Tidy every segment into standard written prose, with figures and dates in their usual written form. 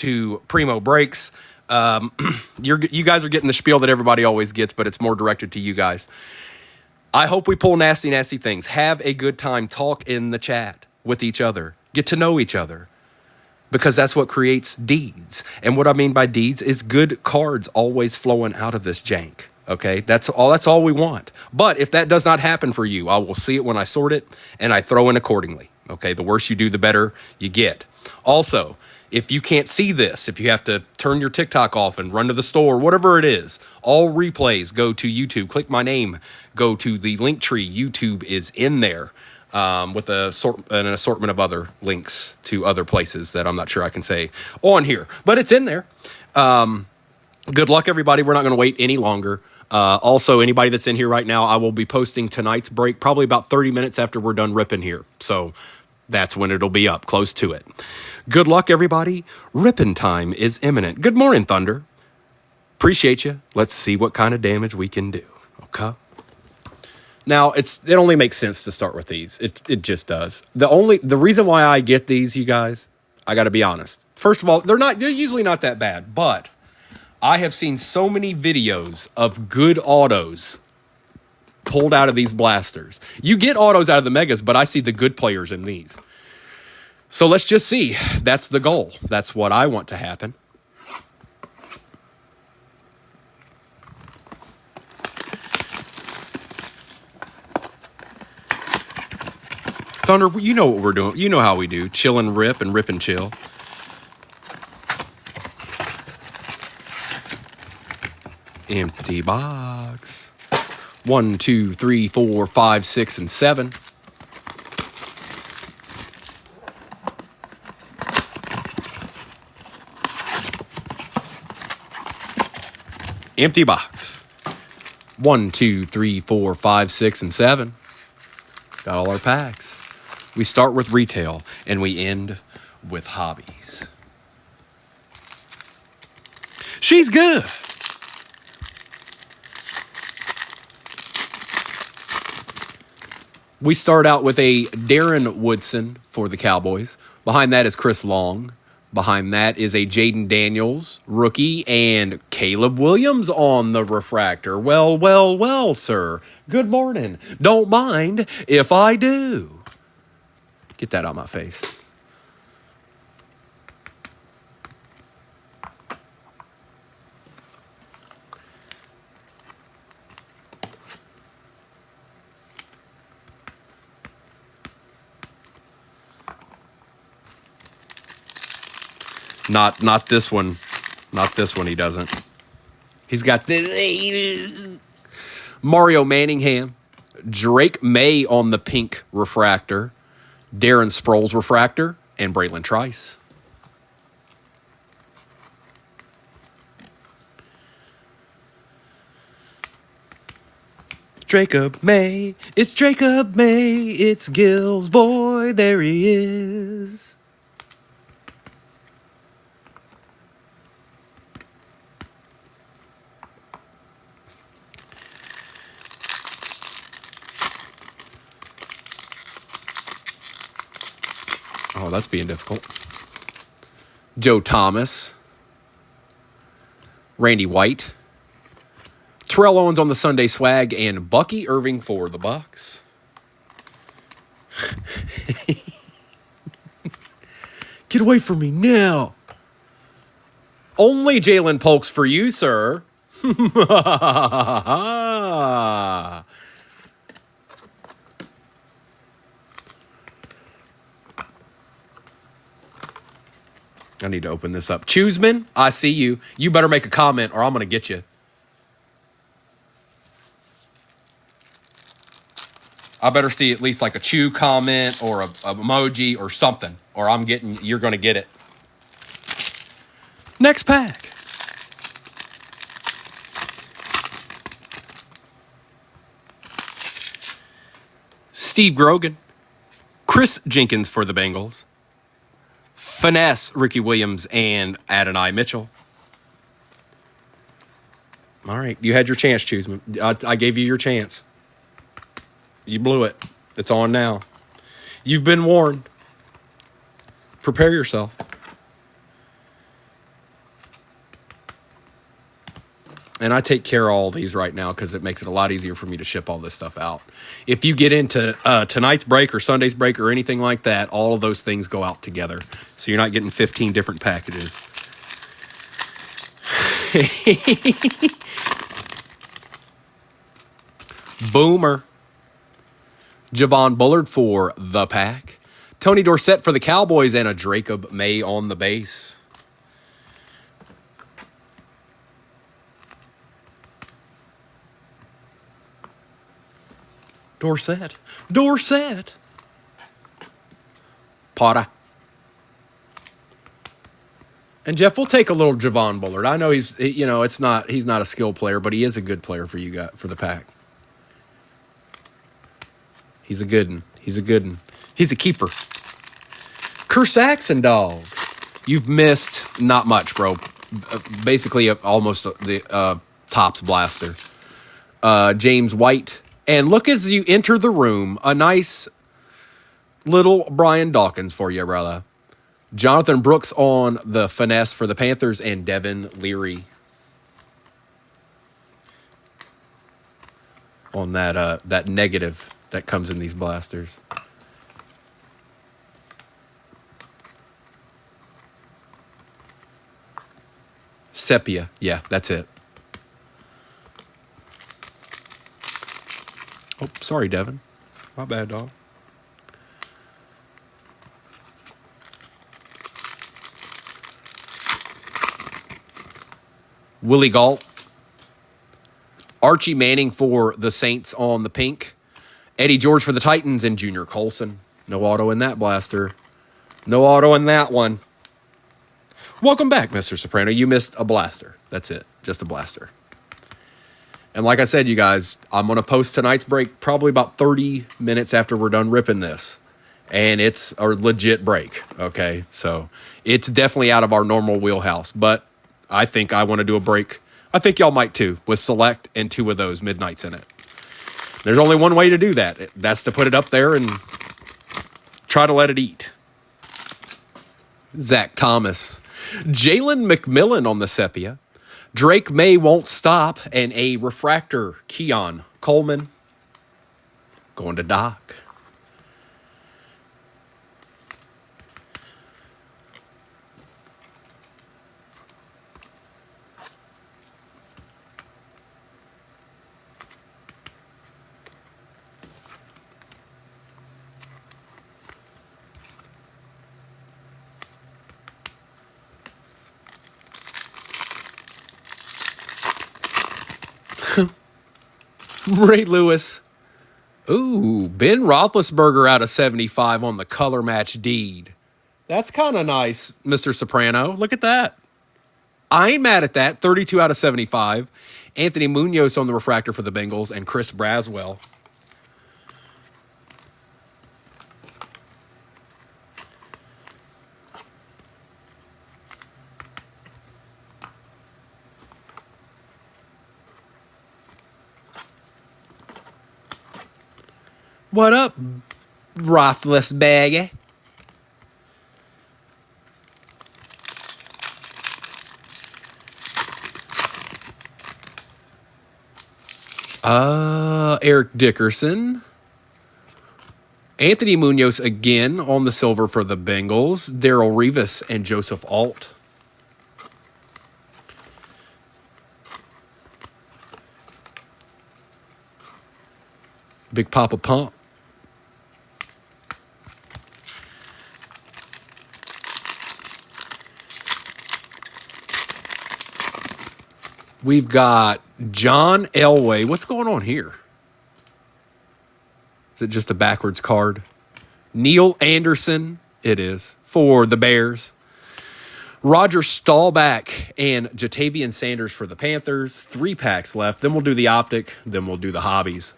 to Primo Breaks. You guys are getting the spiel that everybody always gets, but it's more directed to you guys. I hope we pull nasty, nasty things. Have a good time. Talk in the chat with each other. Get to know each other. Because that's what creates deeds. And what I mean by deeds is good cards always flowing out of this jank. Okay, that's all we want. But if that does not happen for you, I will see it when I sort it, and I throw in accordingly. Okay, the worse you do, the better you get. Also, if you can't see this, if you have to turn your TikTok off and run to the store, whatever it is, all replays go to YouTube. Click my name, go to the link tree. YouTube is in there with an assortment of other links to other places that I'm not sure I can say on here, but it's in there. Good luck, everybody. We're not going to wait any longer. Also, anybody that's in here right now, I will be posting tonight's break probably about 30 minutes after we're done ripping here. So that's when it'll be up, close to it. Good luck, everybody. Ripping time is imminent. Good morning, Thunder. Appreciate you. Let's see what kind of damage we can do. Okay. Now, it only makes sense to start with these. It just does. The reason why I get these, you guys, I got to be honest. First of all, they're usually not that bad, but I have seen so many videos of good autos pulled out of these blasters. You get autos out of the megas, but I see the good players in these. So let's just see. That's the goal. That's what I want to happen. Thunder, you know what we're doing. You know how we do. Chill and rip and chill. Empty box. 1, 2, 3, 4, 5, 6, and 7. Empty box. 1, 2, 3, 4, 5, 6, and 7. Got all our packs. We start with retail and we end with hobbies. She's good. We start out with a Darren Woodson for the Cowboys. Behind that is Chris Long. Behind that is a Jaden Daniels rookie and Caleb Williams on the refractor. Well, sir. Good morning. Don't mind if I do. Get that out of my face. Not this one. Not this one, he doesn't. He's got the Mario Manningham, Drake May on the pink refractor, Darren Sproles refractor, and Braylon Trice. Jacob May, it's Jacob May, it's Gil's boy, there he is. Oh, that's being difficult. Joe Thomas. Randy White. Terrell Owens on the Sunday swag. And Bucky Irving for the Bucks. Get away from me now. Only Jalen Polks for you, sir. I need to open this up. Chooseman, I see you. You better make a comment or I'm going to get you. I better see at least like a chew comment or a emoji or something, or you're going to get it. Next pack. Steve Grogan. Chris Jenkins for the Bengals. Finesse, Ricky Williams, and Adonai Mitchell. All right, you had your chance, Chooseman. I gave you your chance. You blew it. It's on now. You've been warned. Prepare yourself. And I take care of all these right now because it makes it a lot easier for me to ship all this stuff out. If you get into tonight's break or Sunday's break or anything like that, all of those things go out together. So you're not getting 15 different packages. Boomer. Javon Bullard for the Pack. Tony Dorsett for the Cowboys and a Jacob May on the base. Dorsett. Potter. And Jeff, we'll take a little Javon Bullard. I know he's not a skill player, but he is a good player for you guys, for the Pack. He's a good one. He's a keeper. Kerr-Saxon dolls. You've missed not much, bro. Basically, almost the Topps blaster. James White. And look as you enter the room, a nice little Brian Dawkins for you, brother. Jonathan Brooks on the finesse for the Panthers and Devin Leary on that negative that comes in these blasters. Sepia. Yeah, that's it. Oh, sorry, Devin. My bad, dog. Willie Galt. Archie Manning for the Saints on the pink. Eddie George for the Titans and Junior Colson. No auto in that blaster. No auto in that one. Welcome back, Mr. Soprano. You missed a blaster. That's it. Just a blaster. And like I said, you guys, I'm going to post tonight's break probably about 30 minutes after we're done ripping this. And it's a legit break, okay? So it's definitely out of our normal wheelhouse. But I think I want to do a break. I think y'all might too, with Select and 2 of those Midnights in it. There's only one way to do that. That's to put it up there and try to let it eat. Zach Thomas. Jalen McMillan on the Sepia. Drake May won't stop. And a refractor, Keon Coleman. Going to Doc. Ray Lewis. Ooh, Ben Roethlisberger out of 75 on the color match deed. That's kind of nice, Mr. Soprano. Look at that. I ain't mad at that. 32 out of 75. Anthony Munoz on the refractor for the Bengals and Chris Braswell. What up, Roethlisberger? Eric Dickerson. Anthony Munoz again on the silver for the Bengals. Darrelle Revis and Joseph Alt. Big Papa Pump. We've got John Elway. What's going on here? Is it just a backwards card? Neil Anderson, it is, for the Bears. Roger Staubach and Jatavian Sanders for the Panthers. 3 packs left. Then we'll do the optic. Then we'll do the hobbies.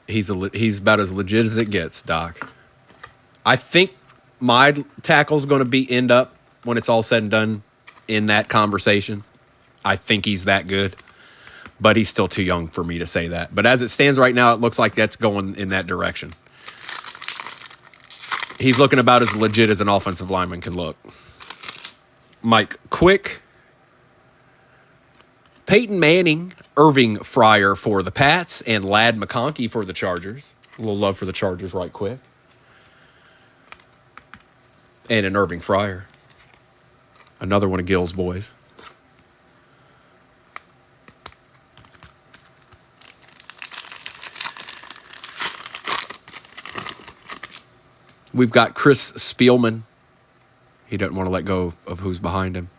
He's about as legit as it gets, Doc. I think my tackle's going to end up, when it's all said and done, in that conversation. I think he's that good. But he's still too young for me to say that. But as it stands right now, it looks like that's going in that direction. He's looking about as legit as an offensive lineman can look. Mike Quick. Peyton Manning, Irving Fryer for the Pats, and Ladd McConkey for the Chargers. A little love for the Chargers right quick. And an Irving Fryer. Another one of Gill's boys. We've got Chris Spielman. He doesn't want to let go of who's behind him.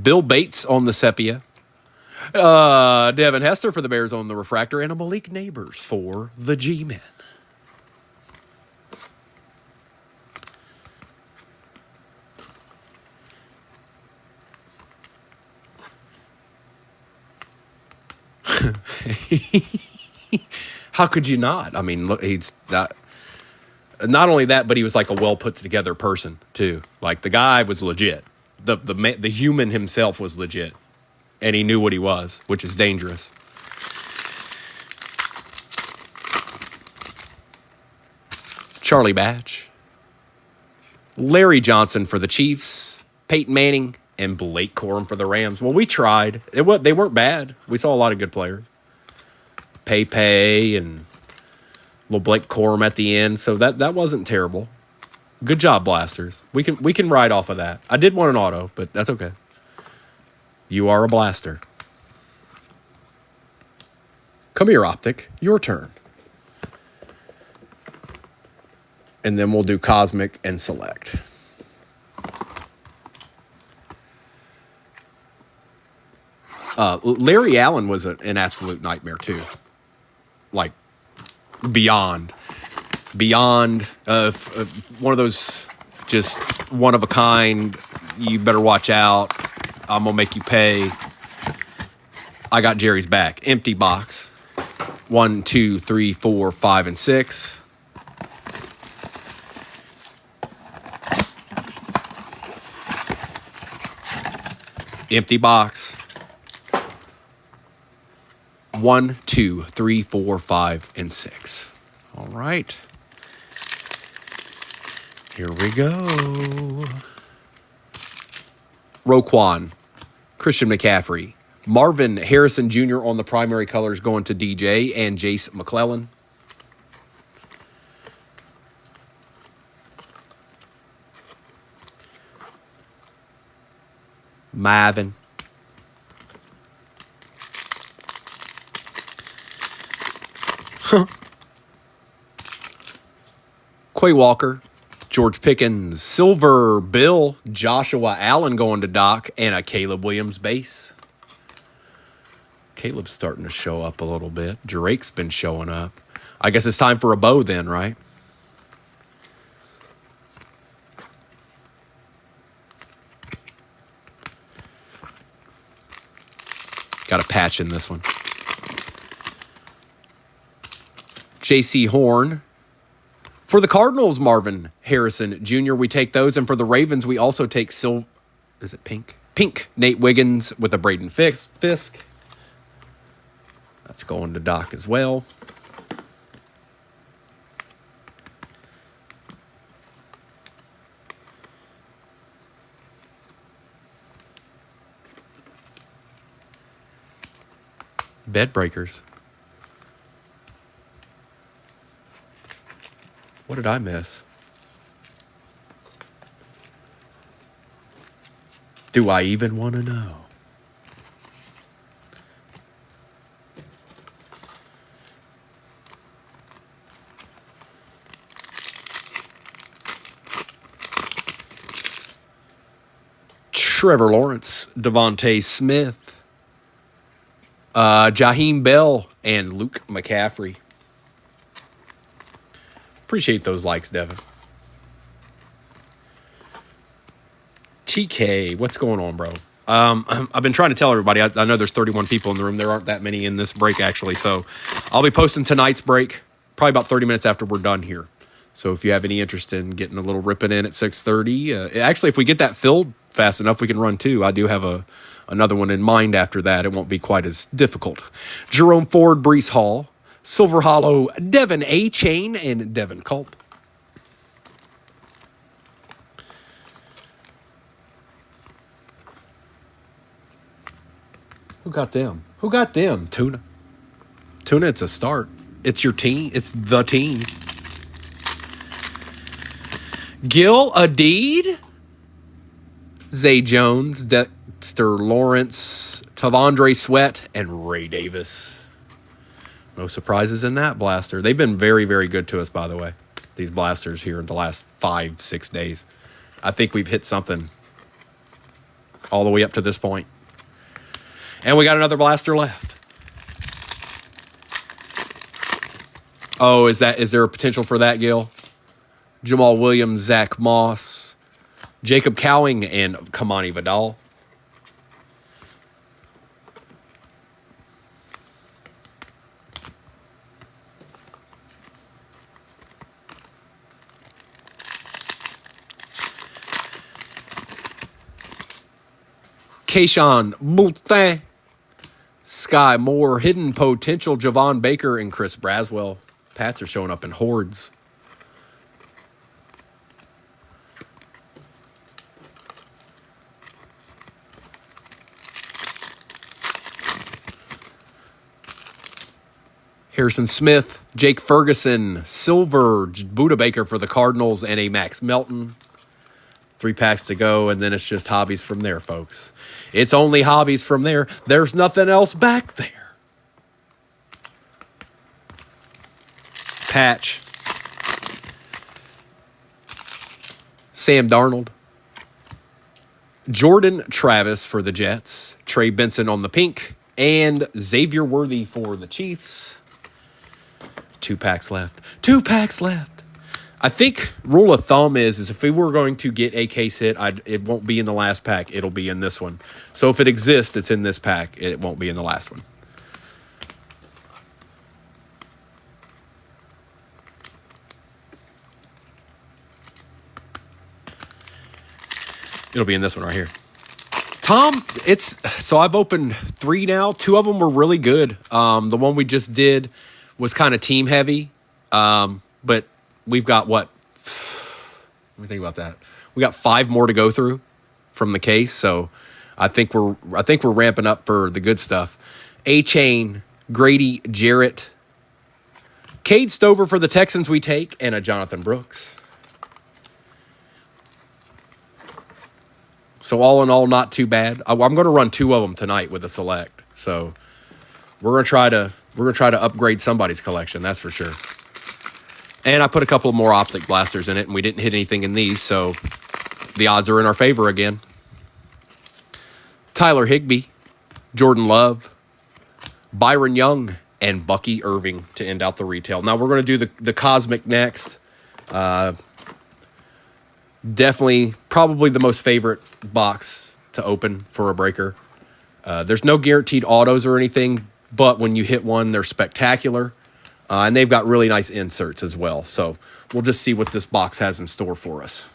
Bill Bates on the sepia. Devin Hester for the Bears on the refractor, and a Malik Neighbors for the G-Men. How could you not? I mean, look, he's not only that, but he was like a well put together person too. Like the guy was legit. The human himself was legit. And he knew what he was, which is dangerous. Charlie Batch. Larry Johnson for the Chiefs. Peyton Manning and Blake Corum for the Rams. Well, we tried. They weren't bad. We saw a lot of good players. Pay and little Blake Corum at the end. So that wasn't terrible. Good job, Blasters. We can ride off of that. I did want an auto, but that's okay. You are a blaster. Come here, Optic. Your turn. And then we'll do Cosmic and Select. Larry Allen was an absolute nightmare, too. Like, beyond. One of those just one-of-a-kind, you better watch out. I'm going to make you pay. I got Jerry's back. Empty box. 1, 2, 3, 4, 5, and 6. Empty box. 1, 2, 3, 4, 5, and 6. All right. Here we go. Roquan, Christian McCaffrey, Marvin Harrison Jr. on the primary colors going to DJ, and Jace McClellan. Mavin. Quay Walker. George Pickens, Silver Bill, Joshua Allen going to Doc, and a Caleb Williams base. Caleb's starting to show up a little bit. Drake's been showing up. I guess it's time for a bow then, right? Got a patch in this one. J.C. Horn. For the Cardinals, Marvin Harrison Jr., we take those. And for the Ravens, we also take Is it pink? Pink. Nate Wiggins with a Braden Fisk. That's going to Doc as well. Bed breakers. What did I miss? Do I even want to know? Trevor Lawrence, Devontae Smith, Jaheim Bell, and Luke McCaffrey. Appreciate those likes, Devin. TK, what's going on, bro? I've been trying to tell everybody. I know there's 31 people in the room. There aren't that many in this break, actually. So I'll be posting tonight's break probably about 30 minutes after we're done here. So if you have any interest in getting a little ripping in at 6:30, actually, if we get that filled fast enough, we can run two. I do have another one in mind after that. It won't be quite as difficult. Jerome Ford, Brees Hall, Silver Hollow, Devin A. Chain, and Devin Culp. Who got them? Who got them? Tuna. Tuna, it's a start. It's your team. It's the team. Gil Adid, Zay Jones, Dexter Lawrence, Tavondre Sweat, and Ray Davis. No surprises in that blaster. They've been very, very good to us, by the way, these blasters here in the last 5-6 days. I think we've hit something all the way up to this point. And we got another blaster left. Oh, is there a potential for that, Gil? Jamal Williams, Zach Moss, Jacob Cowing, and Kamani Vidal. Keyshawn Boutin, Sky Moore, Hidden Potential, Javon Baker, and Chris Braswell. Pats are showing up in hordes. Harrison Smith, Jake Ferguson, Silver, Buda Baker for the Cardinals, and a Max Melton. 3 packs to go, and then it's just hobbies from there, folks. It's only hobbies from there. There's nothing else back there. Patch. Sam Darnold. Jordan Travis for the Jets. Trey Benson on the pink. And Xavier Worthy for the Chiefs. 2 packs left. 2 packs left. I think rule of thumb is if we were going to get a case hit, it won't be in the last pack. It'll be in this one. So if it exists, it's in this pack. It won't be in the last one. It'll be in this one right here. Tom, so I've opened 3 now. 2 of them were really good. The one we just did was kind of team heavy. But we've got what? Let me think about that. We got 5 more to go through from the case. So I think we're ramping up for the good stuff. A-Chain, Grady Jarrett, Cade Stover for the Texans we take, and a Jonathan Brooks. So all in all, not too bad. I'm going to run 2 of them tonight with a select. So we're going to try to upgrade somebody's collection, that's for sure. And I put a couple more optic blasters in it, and we didn't hit anything in these, so the odds are in our favor again. Tyler Higbee, Jordan Love, Byron Young, and Bucky Irving to end out the retail. Now we're going to do the Cosmic next. Definitely, probably the most favorite box to open for a breaker. There's no guaranteed autos or anything, but when you hit one, they're spectacular. And they've got really nice inserts as well. So we'll just see what this box has in store for us.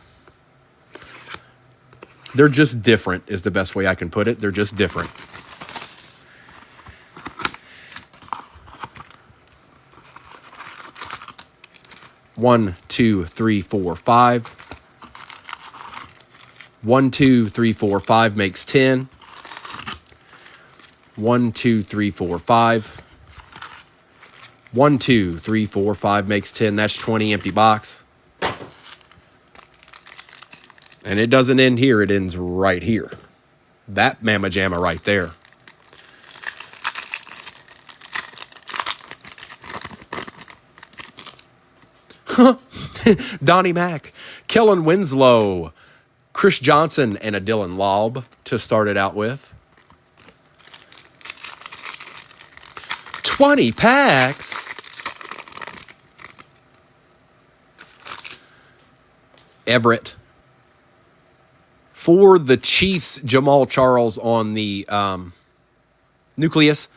They're just different is the best way I can put it. They're just different. One, two, three, four, 5. 1, 2, 3, 4, 5 makes 10. 1, 2, 3, 4, 5. 1, 2, 3, 4, 5 makes 10. That's 20 empty box. And it doesn't end here. It ends right here. That mamma jamma right there. Donnie Mack, Kellen Winslow, Chris Johnson, and a Dylan Laub to start it out with. 20 packs. Everett. For the Chiefs, Jamal Charles on the nucleus.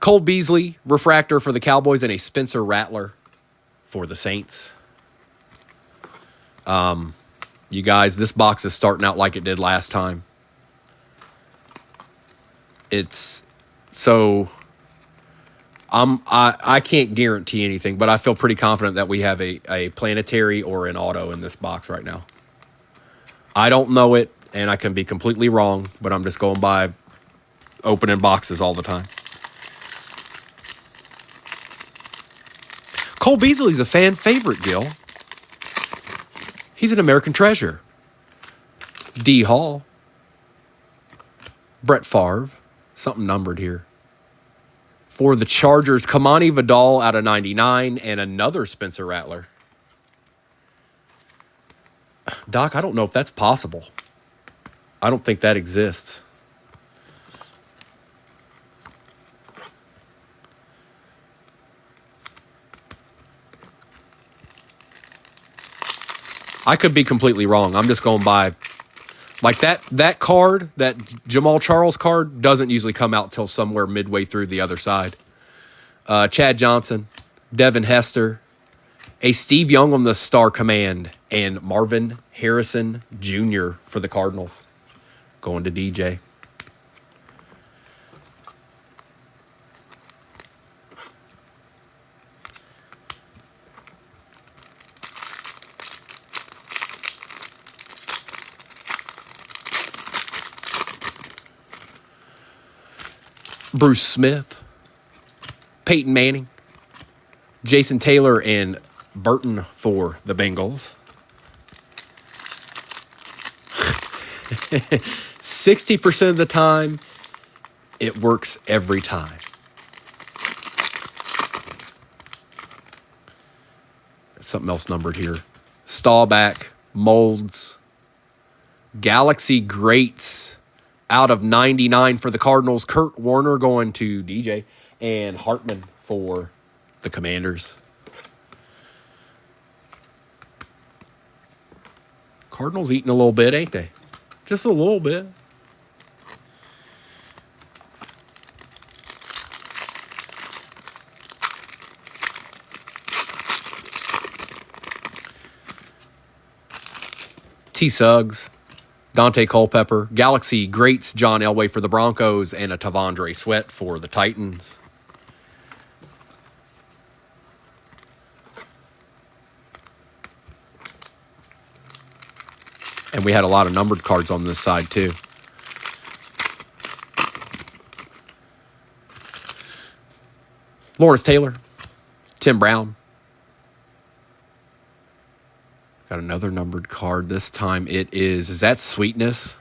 Cole Beasley, refractor for the Cowboys, and a Spencer Rattler for the Saints. You guys, this box is starting out like it did last time. It's so I can't guarantee anything, but I feel pretty confident that we have a planetary or an auto in this box right now. I don't know it, and I can be completely wrong, but I'm just going by opening boxes all the time. Cole Beasley's a fan favorite, Gil. He's an American treasure. D. Hall. Brett Favre. Something numbered here. For the Chargers, Kamani Vidal out of 99 and another Spencer Rattler. Doc, I don't know if that's possible. I don't think that exists. I could be completely wrong. I'm just going by, like, that card, that Jamal Charles card, doesn't usually come out till somewhere midway through the other side. Chad Johnson, Devin Hester, a Steve Young on the Star Command, and Marvin Harrison Jr. for the Cardinals. Going to DJ. Bruce Smith, Peyton Manning, Jason Taylor, and Burton for the Bengals. 60% of the time, it works every time. Something else numbered here. Staubach, Molds, Galaxy Greats out of 99 for the Cardinals. Kurt Warner going to DJ, and Hartman for the Commanders. Cardinals eating a little bit, ain't they? Just a little bit. T. Suggs, Dante Culpepper, Galaxy Greats, John Elway for the Broncos, and a Tavondre Sweat for the Titans. And we had a lot of numbered cards on this side, too. Lawrence Taylor, Tim Brown. Got another numbered card. This time it is that Sweetness?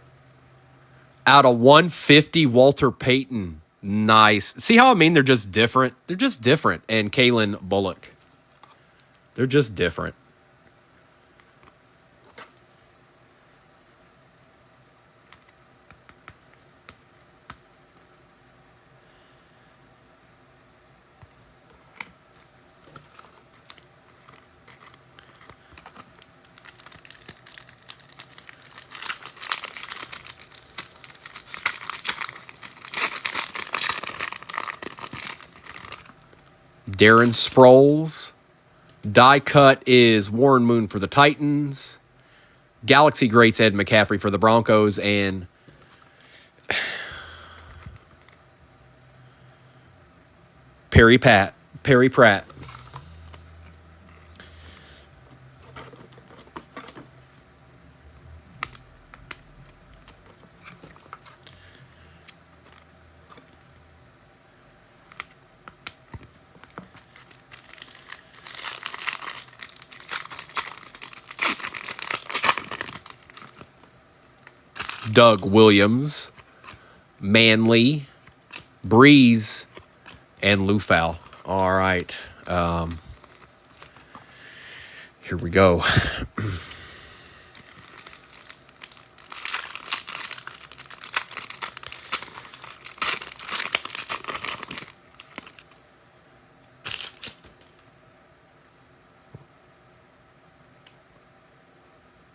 Out of 150, Walter Payton. Nice. See how I mean? They're just different. They're just different. And Kalen Bullock. They're just different. Darren Sproles. Die cut is Warren Moon for the Titans. Galaxy Greats Ed McCaffrey for the Broncos. And Perry Pratt. Doug Williams, Manley, Breeze, and Lufau. All right. Here we go.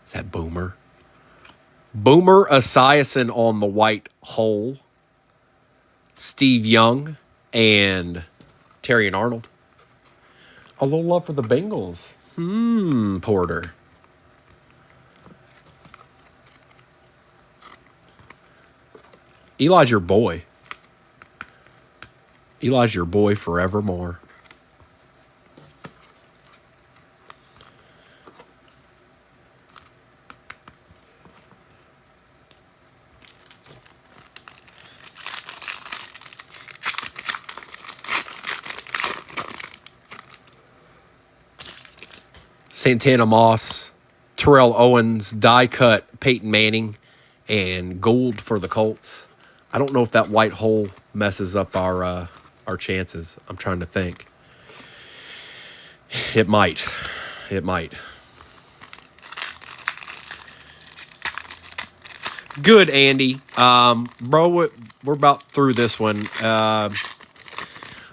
Is that Boomer? Boomer Esiason on the white hole. Steve Young and Terry and Arnold. A little love for the Bengals. Porter. Eli's your boy. Eli's your boy forevermore. Santana Moss, Terrell Owens, die cut Peyton Manning, and gold for the Colts. I don't know if that white hole messes up our chances. I'm trying to think. It might. It might. Good, Andy. Bro, we're about through this one.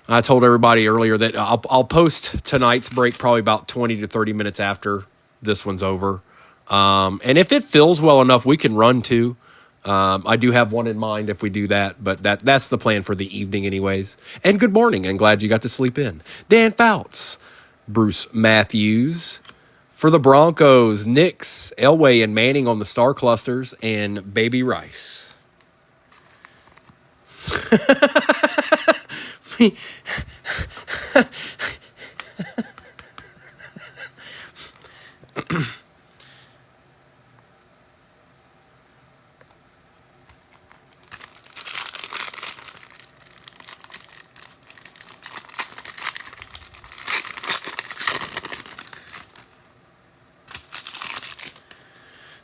I told everybody earlier that I'll post tonight's break probably about 20 to 30 minutes after this one's over. And if it fills well enough, we can run two. I do have one in mind if we do that, but that's the plan for the evening anyways. And good morning, and glad you got to sleep in. Dan Fouts, Bruce Matthews. For the Broncos, Nix, Elway, and Manning on the star clusters, and Baby Rice.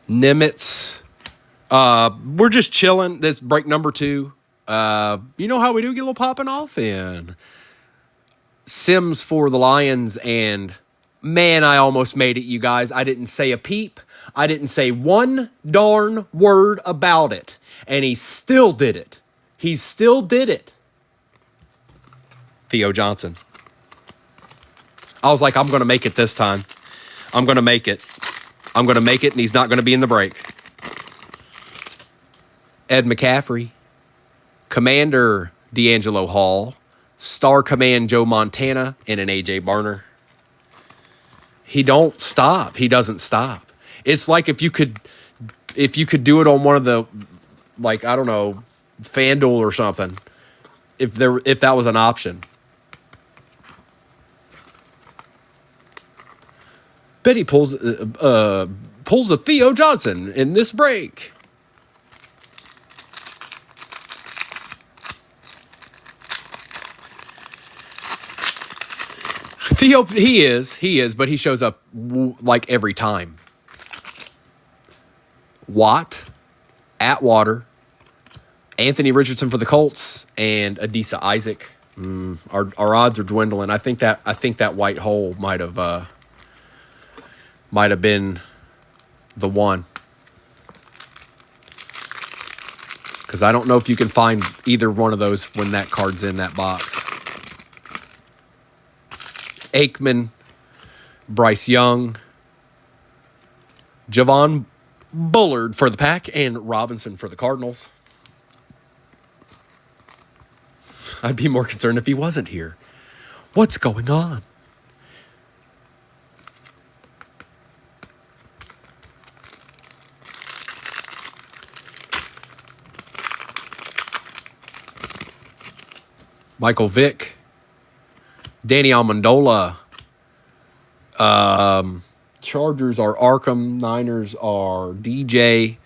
Nimitz. We're just chilling. This break number 2. You know how we do get a little popping off in. Sims for the Lions, and man, I almost made it, you guys. I didn't say a peep. I didn't say one darn word about it. And he still did it. He still did it. Theo Johnson. I was like, I'm going to make it this time. I'm going to make it. I'm going to make it, and he's not going to be in the break. Ed McCaffrey. Commander D'Angelo Hall. Star Command Joe Montana, and an A.J. Barner. He don't stop. He doesn't stop. It's like if you could do it on one of the, like, I don't know, FanDuel or something. If that was an option. Betty pulls a Theo Johnson in this break. Theo, he is, but he shows up like every time. Watt, Atwater, Anthony Richardson for the Colts, and Adisa Isaac. Our odds are dwindling. I think that white hole might have been the one. Because I don't know if you can find either one of those when that card's in that box. Aikman, Bryce Young, Javon Bullard for the Pack, and Robinson for the Cardinals. I'd be more concerned if he wasn't here. What's going on? Michael Vick, Danny Amendola. Chargers are Arkham. Niners are DJ.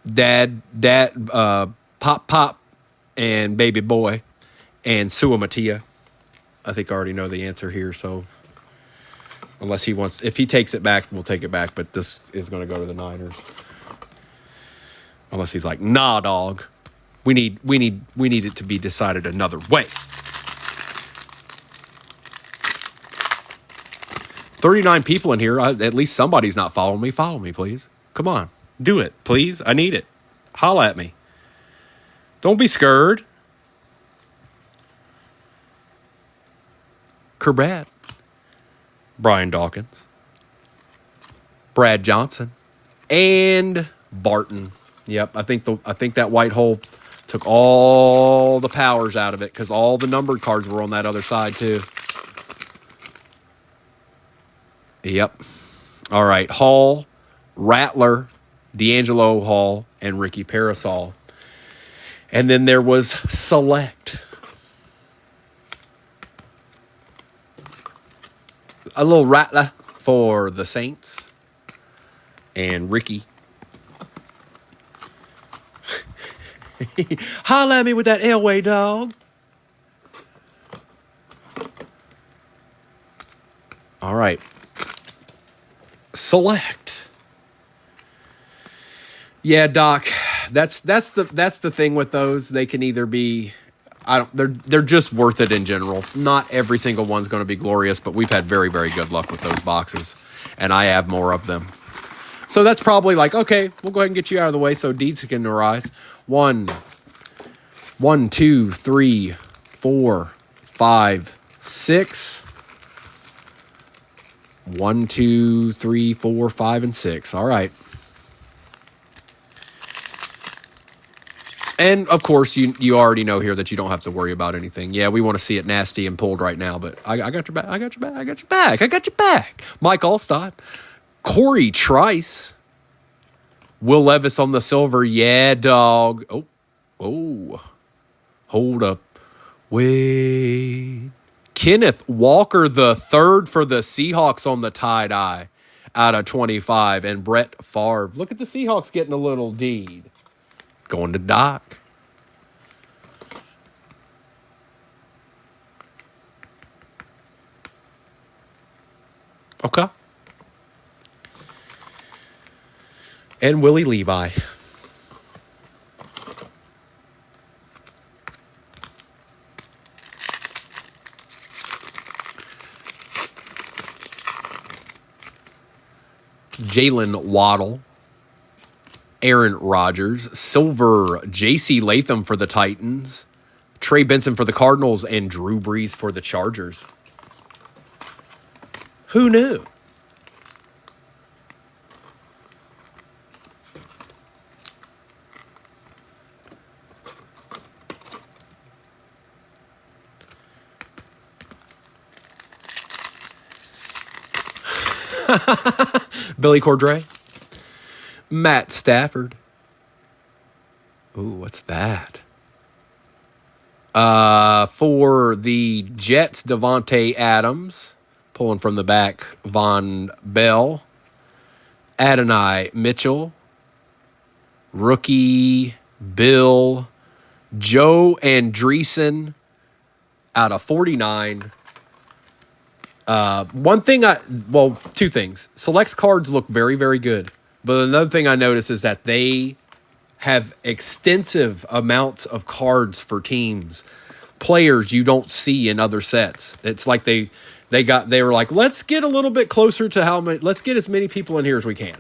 Dad, Pop, and Baby Boy, and Sua Matia. I think I already know the answer here, so if he takes it back, we'll take it back, but this is going to go to the Niners. Unless he's like, nah, dog. We need it to be decided another way. 39 people in here. At least somebody's not following me. Follow me, please. Come on. Do it, please. I need it. Holla at me. Don't be scared. Kerbat. Brian Dawkins. Brad Johnson. And Barton. Yep, I think that white hole took all the powers out of it because all the numbered cards were on that other side too. Yep. All right. Hall, Rattler, D'Angelo Hall, and Ricky Parasol. And then there was Select. A little Rattler for the Saints. And Ricky. Holla at me with that Elway, dog. All right. select. Yeah, Doc, that's the thing with those. They can either be, they're just worth it in general. Not every single one's going to be glorious, but we've had very, very good luck with those boxes, and I have more of them. So that's probably like, okay, we'll go ahead and get you out of the way so deeds can arise. 1, 2, 3, 4, 5, 6. 1, 2, 3, 4, 5, and 6. All right. And, of course, you already know here that you don't have to worry about anything. Yeah, we want to see it nasty and pulled right now, but I got your back. I got your back. I got your back. I got your back. Mike Allstott. Corey Trice. Will Levis on the silver. Yeah, dog. Oh. Hold up. Wait. Kenneth Walker the third for the Seahawks on the tie-dye out of 25. And Brett Favre. Look at the Seahawks getting a little deed. Going to Doc. Okay. And Willie Levi. Jalen Waddle. Aaron Rodgers. Silver, J.C. Latham for the Titans. Trey Benson for the Cardinals. And Drew Brees for the Chargers. Who knew? Billy Cordray. Matt Stafford. Ooh, what's that? For the Jets, Devontae Adams. Pulling from the back, Von Bell. Adonai Mitchell. Rookie, Bill. Joe Andreessen out of 49. Two things. Select's cards look very, very good. But another thing I notice is that they have extensive amounts of cards for teams, players you don't see in other sets. It's like they were like, let's get a little bit closer to let's get as many people in here as we can.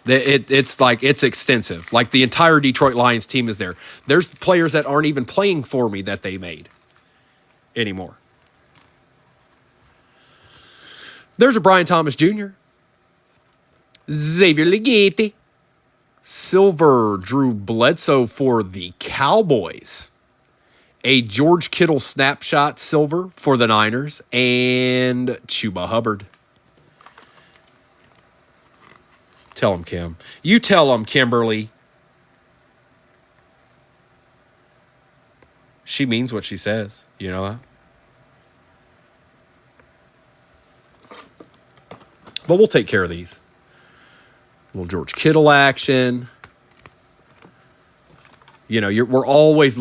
It's extensive. Like the entire Detroit Lions team is there. There's players that aren't even playing for me that they made anymore. There's a Brian Thomas Jr. Xavier Leggetti. Silver, Drew Bledsoe for the Cowboys. A George Kittle snapshot silver for the Niners. And Chuba Hubbard. Tell him, Kim. You tell him, Kimberly. She means what she says. You know that? But we'll take care of these. Little George Kittle action. You know, we're always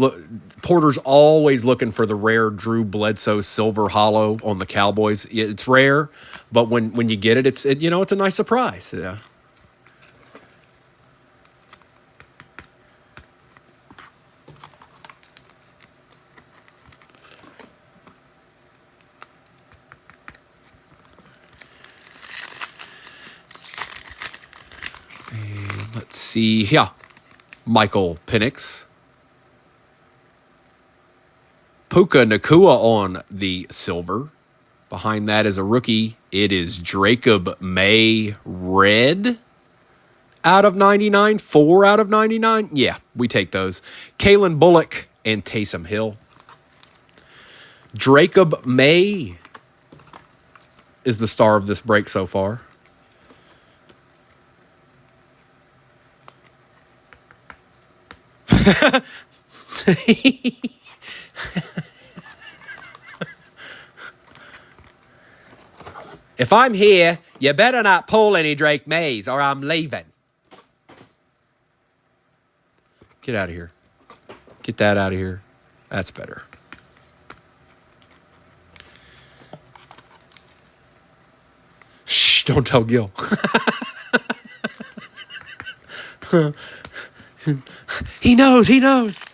Porter's always looking for the rare Drew Bledsoe silver hollow on the Cowboys. It's rare, but when you get it, it's a nice surprise. Yeah. Let's see. Yeah. Michael Penix. Puka Nakua on the silver. Behind that is a rookie. It is Jacob May red out of 99. 4 out of 99. Yeah, we take those. Kalen Bullock and Taysom Hill. Jacob May is the star of this break so far. If I'm here, you better not pull any Drake Mays or I'm leaving. Get out of here. Get that out of here. That's better. Shh, don't tell Gil. He knows. He knows.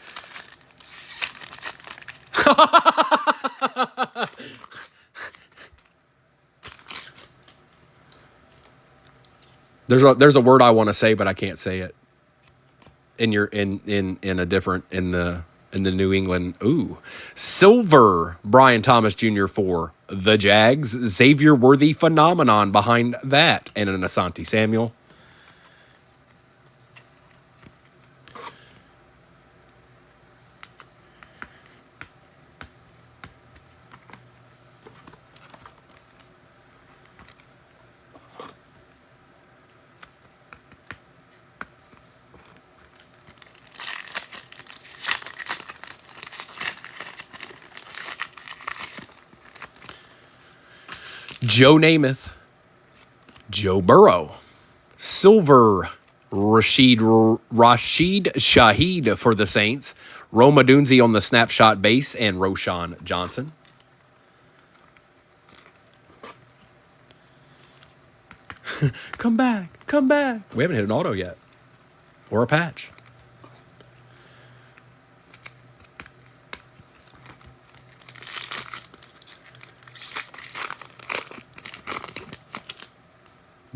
There's a word I want to say, but I can't say it. In the New England. Ooh. Silver, Brian Thomas Jr. for the Jags. Xavier Worthy phenomenon behind that. And an Asante Samuel. Joe Namath, Joe Burrow, Silver, Rashid Shaheed for the Saints, Roma Dunzi on the snapshot base, and Roshan Johnson. Come back, come back. We haven't hit an auto yet, or a patch.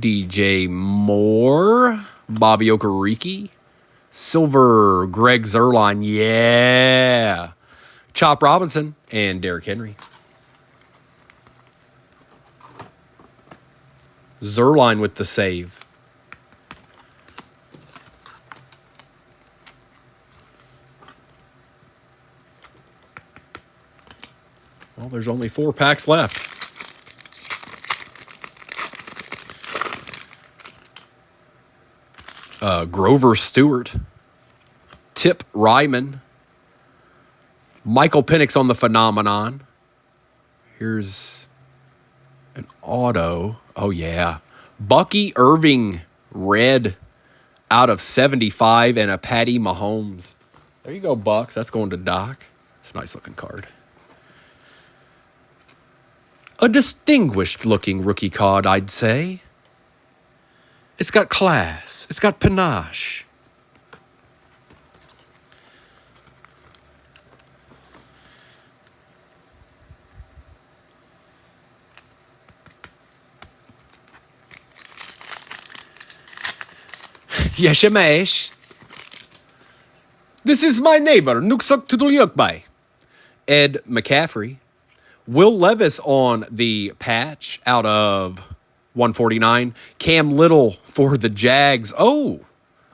DJ Moore, Bobby Okereke, Silver, Greg Zuerlein, yeah, Chop Robinson, and Derrick Henry. Zuerlein with the save. Well, there's only 4 packs left. Grover Stewart, Tip Ryman, Michael Penix on the phenomenon. Here's an auto. Oh, yeah. Bucky Irving, red, out of 75, and a Patty Mahomes. There you go, Bucks. That's going to Doc. It's a nice-looking card. A distinguished-looking rookie card, I'd say. It's got class. It's got panache. Yeshemesh. This is my neighbor, Nuksuk Tudulyukbai. Ed McCaffrey. Will Levis on the patch out of 149. Cam Little for the Jags. Oh,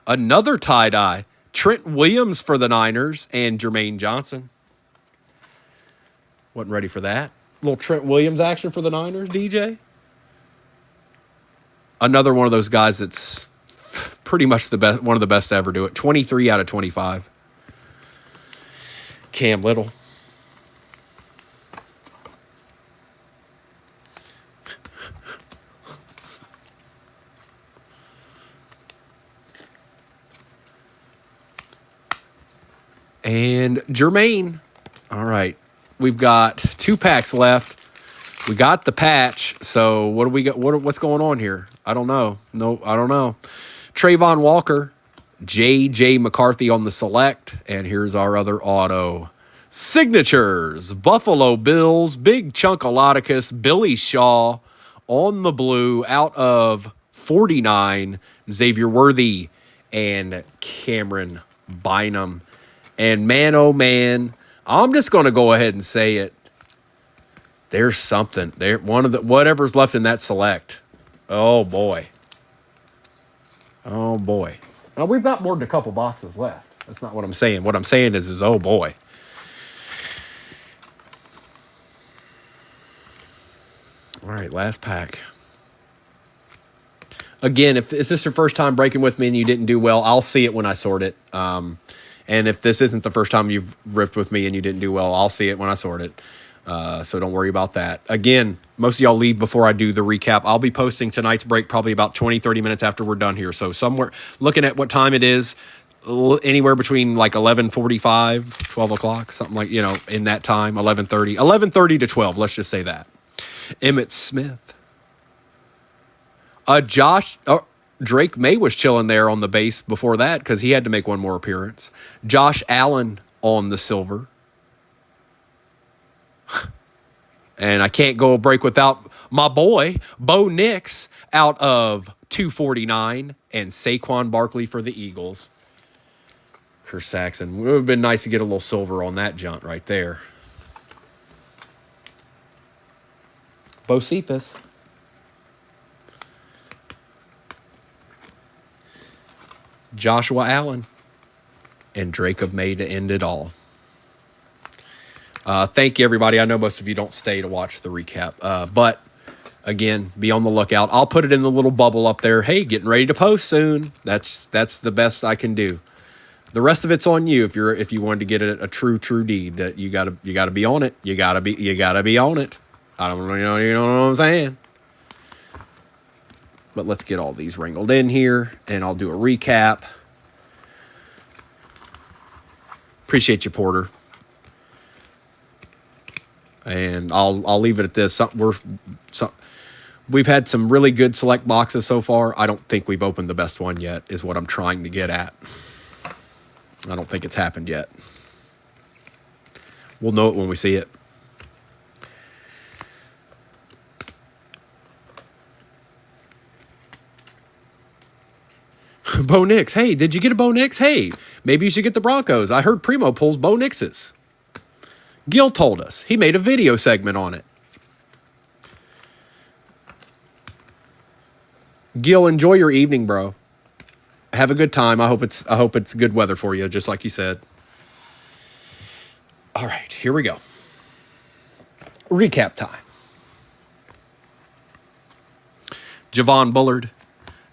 another tie-dye. Trent Williams for the Niners and Jermaine Johnson. Wasn't ready for that. Little Trent Williams action for the Niners, DJ. Another one of those guys that's pretty much the best, one of the best to ever do it. 23 out of 25. Cam Little. And Jermaine. All right. We've got 2 packs left. We got the patch. So what do we got? What's going on here? I don't know. No, I don't know. Trayvon Walker, J.J. McCarthy on the select. And here's our other auto. Signatures. Buffalo Bills. Big chunk of Lodicus. Billy Shaw on the blue out of 49. Xavier Worthy and Cameron Bynum. And man, oh man, I'm just going to go ahead and say it. There's something there. One of the whatever's left in that select. Oh boy. Oh boy. Now we've got more than a couple boxes left. That's not what I'm saying. What I'm saying is oh boy. All right, last pack. Again, if is this your first time breaking with me and you didn't do well, I'll see it when I sort it. And if this isn't the first time you've ripped with me and you didn't do well, I'll see it when I sort it. So don't worry about that. Again, most of y'all leave before I do the recap. I'll be posting tonight's break probably about 20, 30 minutes after we're done here. So somewhere, looking at what time it is, anywhere between like 11:45, 12 o'clock, something like, in that time, 11:30 to 12. Let's just say that. Emmitt Smith. Drake May was chilling there on the base before that because he had to make one more appearance. Josh Allen on the silver. And I can't go a break without my boy, Bo Nix, out of 249, and Saquon Barkley for the Eagles. Chris Saxon. It would have been nice to get a little silver on that jaunt right there. Bo Cephas. Joshua Allen. And Jacob May to end it all. Thank you, everybody. I know most of you don't stay to watch the recap. But, again, be on the lookout. I'll put it in the little bubble up there. Hey, getting ready to post soon. That's the best I can do. The rest of it's on you if you wanted to get a true deed. That you gotta be on it. You gotta be on it. I don't know, you know what I'm saying? But let's get all these wrangled in here, and I'll do a recap. Appreciate you, Porter. And I'll leave it at this. We've had some really good select boxes so far. I don't think we've opened the best one yet, is what I'm trying to get at. I don't think it's happened yet. We'll know it when we see it. Bo Nix. Hey, did you get a Bo Nix? Hey, maybe you should get the Broncos. I heard Primo pulls Bo Nix's. Gil told us. He made a video segment on it. Gil, enjoy your evening, bro. Have a good time. I hope it's good weather for you, just like you said. All right, here we go. Recap time. Javon Bullard,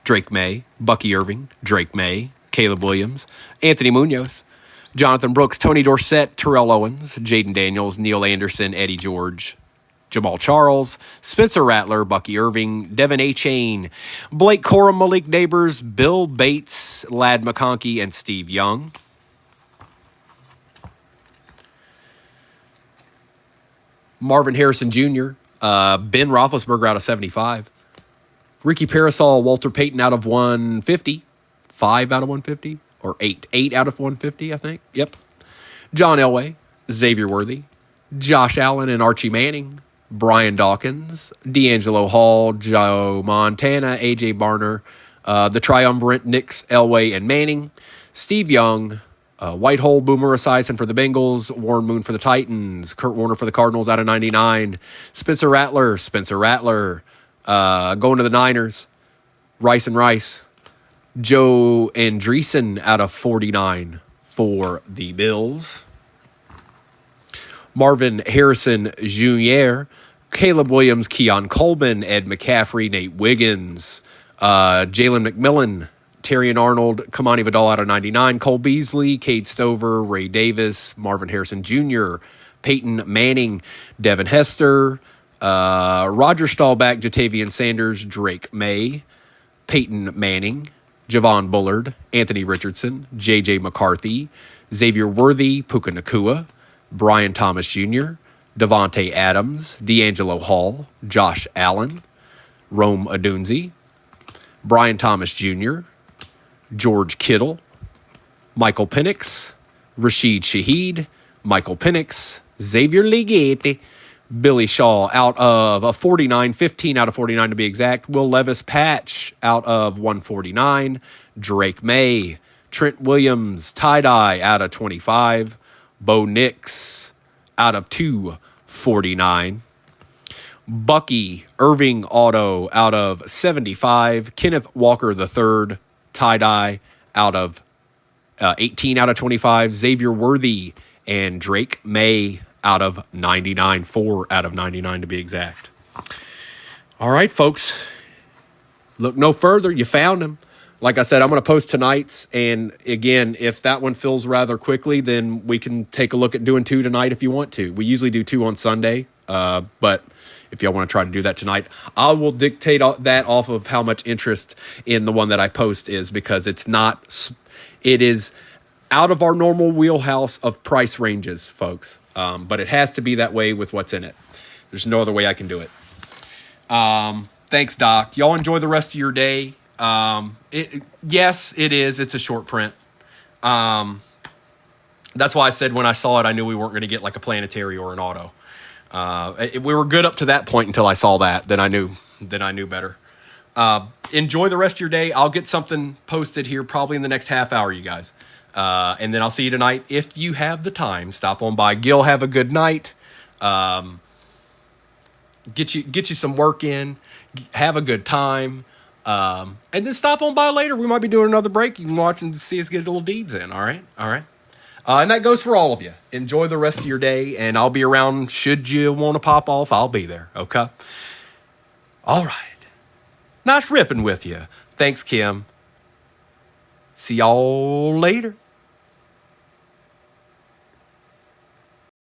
Drake May, Bucky Irving, Drake May, Caleb Williams, Anthony Munoz, Jonathan Brooks, Tony Dorsett, Terrell Owens, Jaden Daniels, Neil Anderson, Eddie George, Jamal Charles, Spencer Rattler, Bucky Irving, Devin A. Chain, Blake Corum, Malik Neighbors, Bill Bates, Ladd McConkey, and Steve Young. Marvin Harrison Jr., Ben Roethlisberger out of 75. Ricky Parasol, Walter Payton out of 150. 5 out of 150. Or 8. 8 out of 150, I think. Yep. John Elway, Xavier Worthy, Josh Allen and Archie Manning, Brian Dawkins, D'Angelo Hall, Joe Montana, A.J. Barner, the triumvirate Nix, Elway, and Manning, Steve Young, Whitehole, Boomer Esiason for the Bengals, Warren Moon for the Titans, Kurt Warner for the Cardinals out of 99, Spencer Rattler, going to the Niners, Rice and Rice, Joe Andreessen out of 49 for the Bills. Marvin Harrison Jr., Caleb Williams, Keon Coleman, Ed McCaffrey, Nate Wiggins, Jalen McMillan, Terrion Arnold, Kamani Vidal out of 99, Cole Beasley, Cade Stover, Ray Davis, Marvin Harrison Jr., Peyton Manning, Devin Hester, Roger Staubach, Jatavian Sanders, Drake May, Peyton Manning, Javon Bullard, Anthony Richardson, J.J. McCarthy, Xavier Worthy, Puka Nacua, Brian Thomas Jr., Devontae Adams, D'Angelo Hall, Josh Allen, Rome Odunze, Brian Thomas Jr., George Kittle, Michael Penix, Rashid Shaheed, Michael Penix, Xavier Legate, Billy Shaw out of a 49, 15 out of 49 to be exact. Will Levis Patch out of 149. Drake May, Trent Williams, tie-dye out of 25. Bo Nix out of 249. Bucky Irving auto out of 75. Kenneth Walker III, tie-dye out of 18 out of 25. Xavier Worthy and Drake May out of 99, 4 out of 99 to be exact. All right, folks. Look no further. You found him. Like I said, I'm going to post tonight's. And again, if that one fills rather quickly, then we can take a look at doing 2 tonight if you want to. We usually do 2 on Sunday. But if y'all want to try to do that tonight, I will dictate that off of how much interest in the one that I post is, because it is out of our normal wheelhouse of price ranges, folks. But it has to be that way with what's in it. There's no other way I can do it. Thanks, Doc. Y'all enjoy the rest of your day. Yes, it is. It's a short print. That's why I said when I saw it, I knew we weren't going to get like a planetary or an auto. We were good up to that point until I saw that. Then I knew better. Enjoy the rest of your day. I'll get something posted here probably in the next half hour, you guys. And then I'll see you tonight. If you have the time, stop on by. Gil, have a good night. Get you some work in. Have a good time. And then stop on by later. We might be doing another break. You can watch and see us get a little deeds in. All right. And that goes for all of you. Enjoy the rest of your day, and I'll be around should you want to pop off. I'll be there, okay? All right. Nice ripping with you. Thanks, Kim. See y'all later.